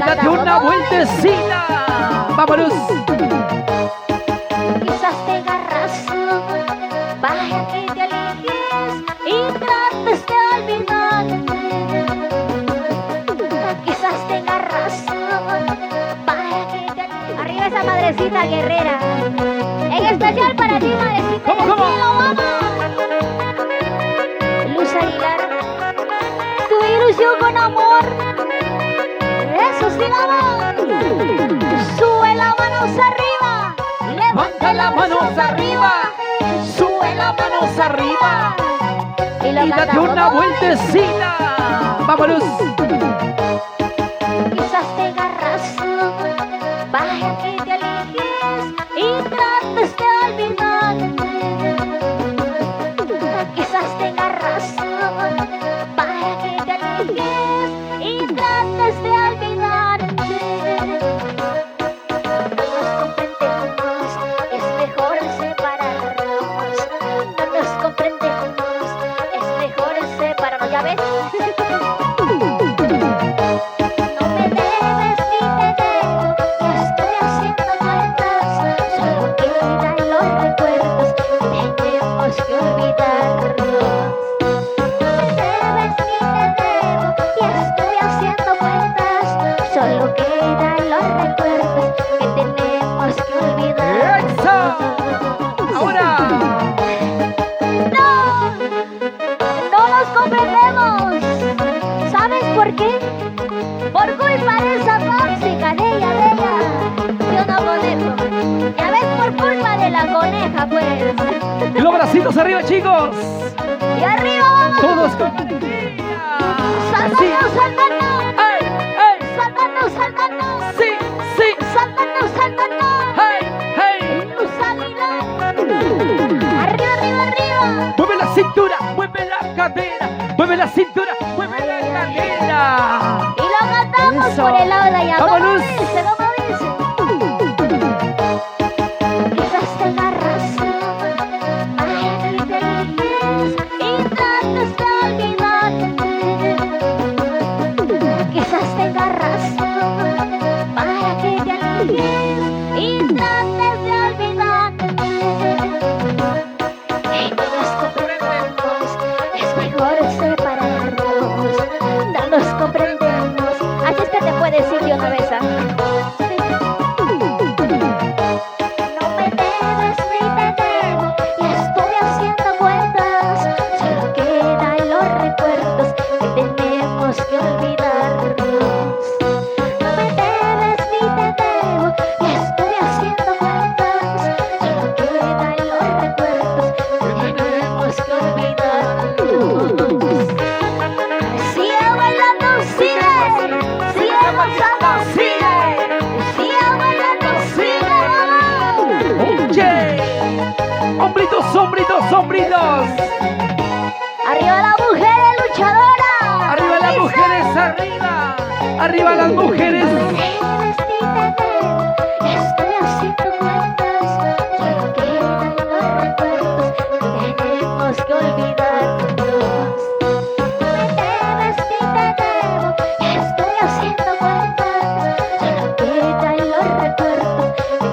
date una vueltecita. Vámonos. Quizás te agarras, vaya que te alejes y trates de olvidarte. Quizás te agarras, vaya que te alejes. Arriba esa madrecita guerrera. En especial para ti, madrecita. ¿Cómo, del cómo? cielo, vamos. Luz Aguilar, tu ilusión con amor. Eso sí, vamos. Sube las manos arriba. Levanta las manos arriba. Sube las manos arriba. Y lo Y date cantamos. una vueltecita. Vámonos. Quizás te agarras, vaya que te alejes y trates de olvidarte. Quizás te agarras, vaya que te alejes y trates de olvidarte. No nos comprendemos, es mejor separarnos. No nos comprendemos, es mejor separarnos. ¿Ya ves? No me debes ni te debo, ya estoy haciendo cuentas. Solo quedan los recuerdos que tenemos que olvidarnos. No me debes ni te debo, ya estoy haciendo cuentas. Solo quedan los recuerdos que tenemos que olvidarnos. ¡Eso! Ahora. ¡No! ¡No nos comprendemos! ¿Sabes por qué? Por culpa de esa tóxica de ella, yo no conejo. Ya ves, por culpa de la coneja, pues. Y los bracitos arriba, chicos. Y arriba vamos. Todos con alegría. Así. Saltando, saltando. ¡Ey! ¡Ey! Saltando, saltando. ¡Sí! ¡Sí! Saltando, saltando. ¡Hey! ¡Hey! Luz Aguilar. Arriba, arriba, arriba. Mueve la cintura, mueve la cadera, mueve la cintura, mueve la cadera. Y lo cantamos Eso. por el lado de allá. ¿Cómo Vámonos. dice? ¿Cómo dice? Quizás te agarras, vaya que te alejes y trates de olvidarte. Quizás te agarras, vaya que te alejes y trates de olvidarte. Y no nos comprendemos, es mejor separarnos. No nos comprendemos, así es que te puedo decir de una vez, ¿ah? No me debes ni te debo, y estoy haciendo cuentas. Solo quedan los recuerdos que tenemos que olvidarnos. No me debes ni te debo, y estoy haciendo cuentas. Solo quedan los recuerdos que tenemos que olvidarnos. Sigue bailando, sigue. Sigue gozando, sigue. Sigue bailando, sigue. ¡Vamos! ¡Oye! ¡Hombritos, hombritos, hombritos! Arriba la mujer luchadora. ¡Arriba las mujeres, arriba! ¡Arriba las mujeres! Estoy haciendo cuentas. Solo quedan los recuerdos que tenemos que olvidarnos. No me debes ni te debo. Estoy haciendo cuentas. Solo quedan los recuerdos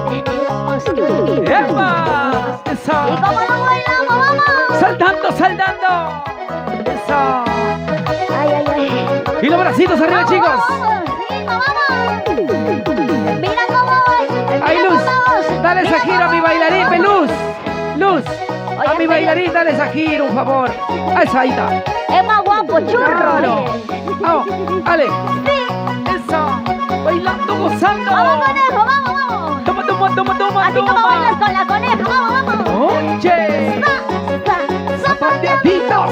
que tenemos que olvidarnos. ¡Epa! ¿Y ¡Eso! cómo lo bailamos? ¡Vamos! ¡Saltando, saltando! ¡Eso! ¡Ay, ay, ay! Y los bracitos arriba, ¡Vamos, chicos. vamos! ¡Ritmo, vamos! ¡Mira cómo voy! ¡Ay, ¡Mira Luz! cómo vamos! ¡Dale esa ¡Mira giro a cómo mi bailarín, vamos! Luz! ¡Luz! Oye, A mi pero- bailarín, dale esa giro, un favor. Esa ahí está. Es más guapo, churro. Claro. mire. Vamos, dale. Sí. Eso. Bailando, gozando. Vamos, conejo, vamos, vamos. Toma, toma, toma, toma, Así como bailas toma. con la coneja, vamos, vamos. Oye. Zapateadito,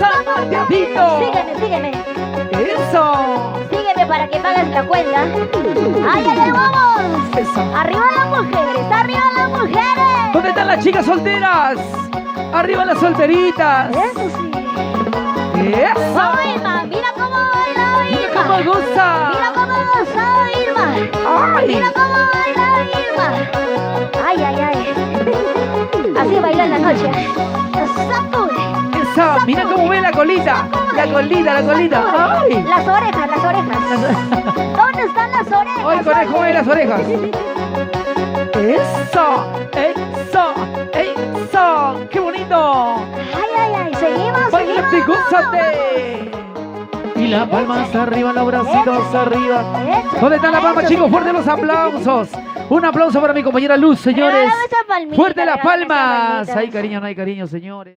zapateadito. Sígueme, sígueme. Eso. Sígueme para que pagues la cuenta. ¡Ay, ay, ay, vamos! Eso. ¡Arriba las mujeres! ¡Arriba las mujeres! ¿Dónde están las chicas solteras? Arriba las solteritas. Eso sí. Eso. Vamos, Irma, mira cómo baila Mira cómo Irma. goza. Mira cómo goza Irma. Ay. Mira cómo baila Irma. Ay, ay, ay. Así baila en la noche. Sacude. Eso, mira cómo ve la colita. La colita, la colita. Ay. Las orejas, las orejas. ¿Dónde están las orejas? Ay, conejo, ve las orejas. Eso, eso, eso. ¡Qué bonito! Ay, seguimos, ¡Bailate, seguimos. gózate! Y las palmas arriba, los bracitos arriba. Eso, ¿Dónde está la palma, eso, chicos? sí. Fuerte los aplausos. Un aplauso para mi compañera Luz, señores. Regálame esa palmita, Fuerte las regálame esa palmas. palmita. Hay cariño, no hay cariño, señores.